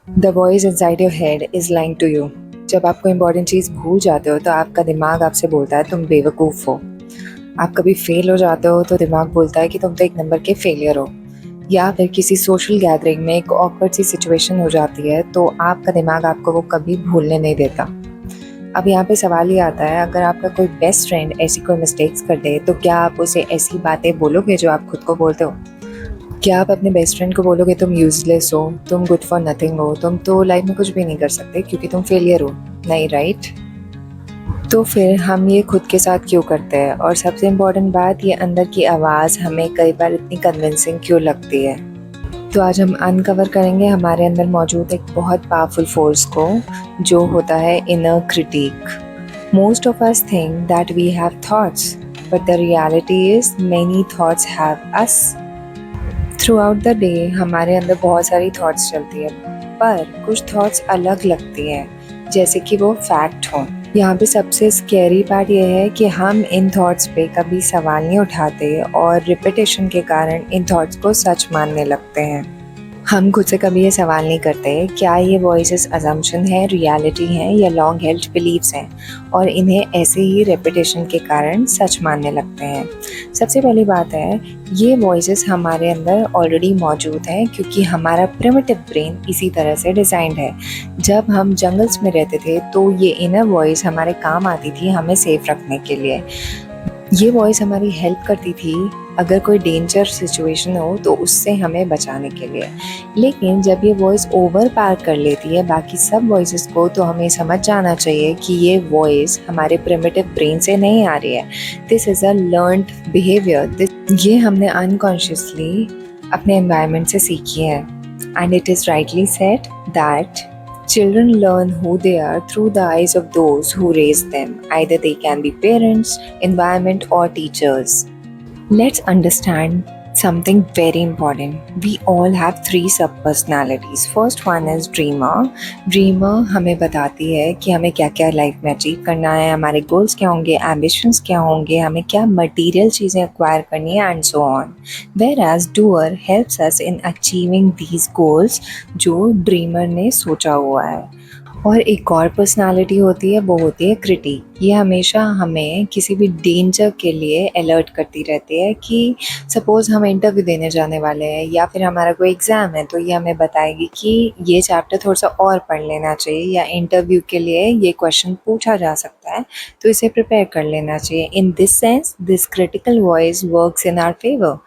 The voice inside your head is lying to you. जब आप कोई इंपॉर्टेंट चीज़ भूल जाते हो तो आपका दिमाग आपसे बोलता है तुम बेवकूफ़ हो। आप कभी फेल हो जाते हो तो दिमाग बोलता है कि तुम तो एक नंबर के फेलियर हो। या फिर किसी सोशल गैदरिंग में एक ऑकवर्ड सी सिचुएशन हो जाती है तो आपका दिमाग आपको वो कभी भूलने नहीं देता। अब यहाँ पे सवाल ये आता है, अगर आपका कोई बेस्ट फ्रेंड ऐसी कोई मिस्टेक्स कर दे तो क्या आप उसे ऐसी बातें बोलोगे जो आप खुद को बोलते हो? क्या आप अपने बेस्ट फ्रेंड को बोलोगे तुम यूजलेस हो, तुम गुड फॉर नथिंग हो, तुम तो लाइफ में कुछ भी नहीं कर सकते क्योंकि तुम फेलियर हो? नहीं, राइट? तो फिर हम ये खुद के साथ क्यों करते हैं? और सबसे इम्पोर्टेंट बात, ये अंदर की आवाज़ हमें कई बार इतनी कन्विंसिंग क्यों लगती है? तो आज हम अनकवर करेंगे हमारे अंदर मौजूद एक बहुत पावरफुल फोर्स को, जो होता है inner critic. Most of us think that we have thoughts, but the reality is many thoughts have us. Throughout the day हमारे अंदर बहुत सारी थॉट्स चलती है, पर कुछ थॉट्स अलग लगती हैं, जैसे कि वो फैक्ट हों। यहाँ पे सबसे स्कैरी पार्ट ये है कि हम इन थॉट्स पे कभी सवाल नहीं उठाते और रिपीटेशन के कारण इन थॉट्स को सच मानने लगते हैं। हम खुद से कभी ये सवाल नहीं करते क्या ये वॉइसेस अजम्पशन है, रियलिटी है या लॉन्ग हेल्ड बिलीव्स हैं, और इन्हें ऐसे ही रेपिटेशन के कारण सच मानने लगते हैं। सबसे पहली बात है, ये वॉइसेस हमारे अंदर ऑलरेडी मौजूद हैं क्योंकि हमारा प्रिमिटिव ब्रेन इसी तरह से डिज़ाइंड है। जब हम जंगल्स में रहते थे तो ये इनर वॉइस हमारे काम आती थी हमें सेफ रखने के लिए। ये वॉइस हमारी हेल्प करती थी अगर कोई डेंजर सिचुएशन हो तो उससे हमें बचाने के लिए। लेकिन जब ये वॉइस ओवर पावर कर लेती है बाकी सब वॉइसेस को, तो हमें समझ जाना चाहिए कि ये वॉइस हमारे प्रिमिटिव ब्रेन से नहीं आ रही है। This is a learned behaviour. ये हमने अनकॉन्शियसली अपने एनवायरनमेंट से सीखी है। And it is rightly said that children learn who they are through the eyes of those who raise them. Either they can be parents, environment, or teachers. Let's understand something very important. We all have three sub-personalities. First one is dreamer. Dreamer हमें बताती है कि हमें क्या क्या life में achieve करना है, हमारे गोल्स क्या होंगे, एम्बिशंस क्या होंगे, हमें क्या मटीरियल चीज़ें एक्वायर करनी है, and so on. Whereas doer helps us in achieving these goals जो ड्रीमर ने सोचा हुआ है. और एक और पर्सनालिटी होती है, वो होती है क्रिटिक. ये हमेशा हमें किसी भी डेंजर के लिए अलर्ट करती रहती है कि सपोज़ हम इंटरव्यू देने जाने वाले हैं या फिर हमारा कोई एग्ज़ाम है, तो ये हमें बताएगी कि ये चैप्टर थोड़ा सा और पढ़ लेना चाहिए, या इंटरव्यू के लिए ये क्वेश्चन पूछा जा सकता है तो इसे प्रिपेयर कर लेना चाहिए. In this sense this critical voice works in our favour.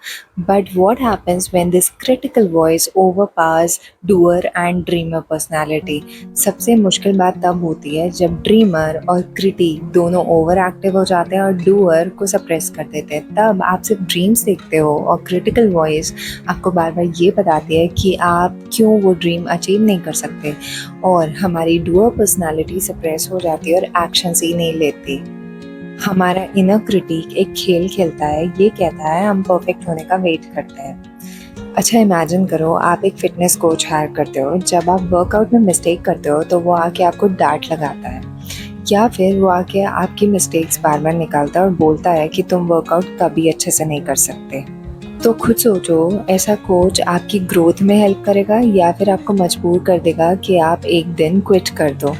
But what happens when this critical voice overpowers doer and dreamer personality? सबसे मुश्किल बात तब होती है जब ड्रीमर और क्रिटिक दोनों ओवर एक्टिव हो जाते हैं और डूअर को सप्रेस कर देते हैं. तब आप सिर्फ ड्रीम्स देखते हो और क्रिटिकल वॉइस आपको बार बार ये बताती है कि आप क्यों वो ड्रीम अचीव नहीं कर सकते, और हमारी डूअर पर्सनालिटी सप्रेस हो जाती है और एक्शंस ही नहीं लेती. हमारा इनर क्रिटिक एक खेल खेलता है, ये कहता है हम परफेक्ट होने का वेट करते हैं. अच्छा, इमेजिन करो आप एक फिटनेस कोच हायर करते हो. जब आप वर्कआउट में मिस्टेक करते हो तो वो आके आपको डांट लगाता है, या फिर वो आके आपकी मिस्टेक्स बार बार निकालता है और बोलता है कि तुम वर्कआउट कभी अच्छे से नहीं कर सकते. तो खुद सोचो, ऐसा कोच आपकी ग्रोथ में हेल्प करेगा या फिर आपको मजबूर कर देगा कि आप एक दिन क्विट कर दो.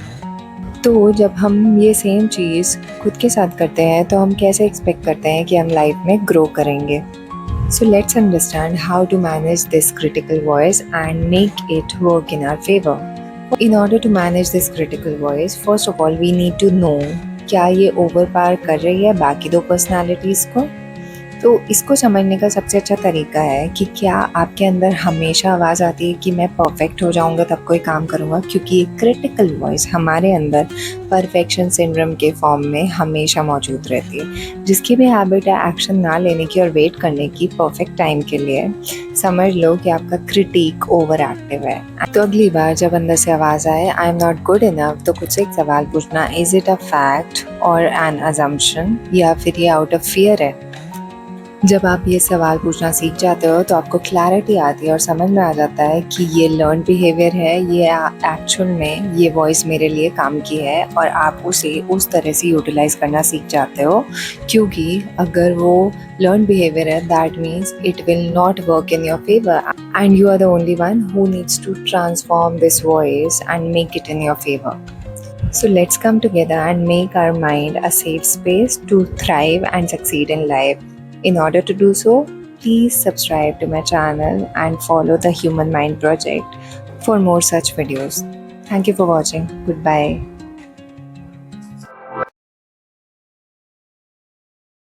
तो जब हम ये सेम चीज़ खुद के साथ करते हैं तो हम कैसे एक्सपेक्ट करते हैं कि हम लाइफ में ग्रो करेंगे? So let's understand how to manage this critical voice and make it work in our favor. In order to manage this critical voice, first of all we need to know क्या ये overpower कर रही है बाकी दो personalities को. तो इसको समझने का सबसे अच्छा तरीका है कि क्या आपके अंदर हमेशा आवाज़ आती है कि मैं परफेक्ट हो जाऊंगा तब कोई काम करूंगा, क्योंकि ये क्रिटिकल वॉइस हमारे अंदर परफेक्शन सिंड्रोम के फॉर्म में हमेशा मौजूद रहती है. जिसकी भी हैबिट है एक्शन ना लेने की और वेट करने की परफेक्ट टाइम के लिए, समझ लो कि आपका क्रिटिक ओवर एक्टिव है. तो अगली बार जब अंदर से आवाज़ आए I am not good enough, तो खुद से एक सवाल पूछना, इज़ इट अ फैक्ट और एन अजम्पशन, या फिर ये आउट ऑफ फियर है? जब आप ये सवाल पूछना सीख जाते हो तो आपको क्लैरिटी आती है और समझ में आ जाता है कि ये लर्न बिहेवियर है, ये एक्चुअल में ये वॉइस मेरे लिए काम की है और आप उसे उस तरह से यूटिलाइज करना सीख जाते हो। क्योंकि अगर वो लर्न बिहेवियर है that means it will not work in your favour and you are the only one who needs to transform this voice and make it in your favour. So let's come together and make our mind a safe space to thrive and succeed in life. In order to do so, please subscribe to my channel and follow the Human Mind Project for more such videos. Thank you for watching. Goodbye.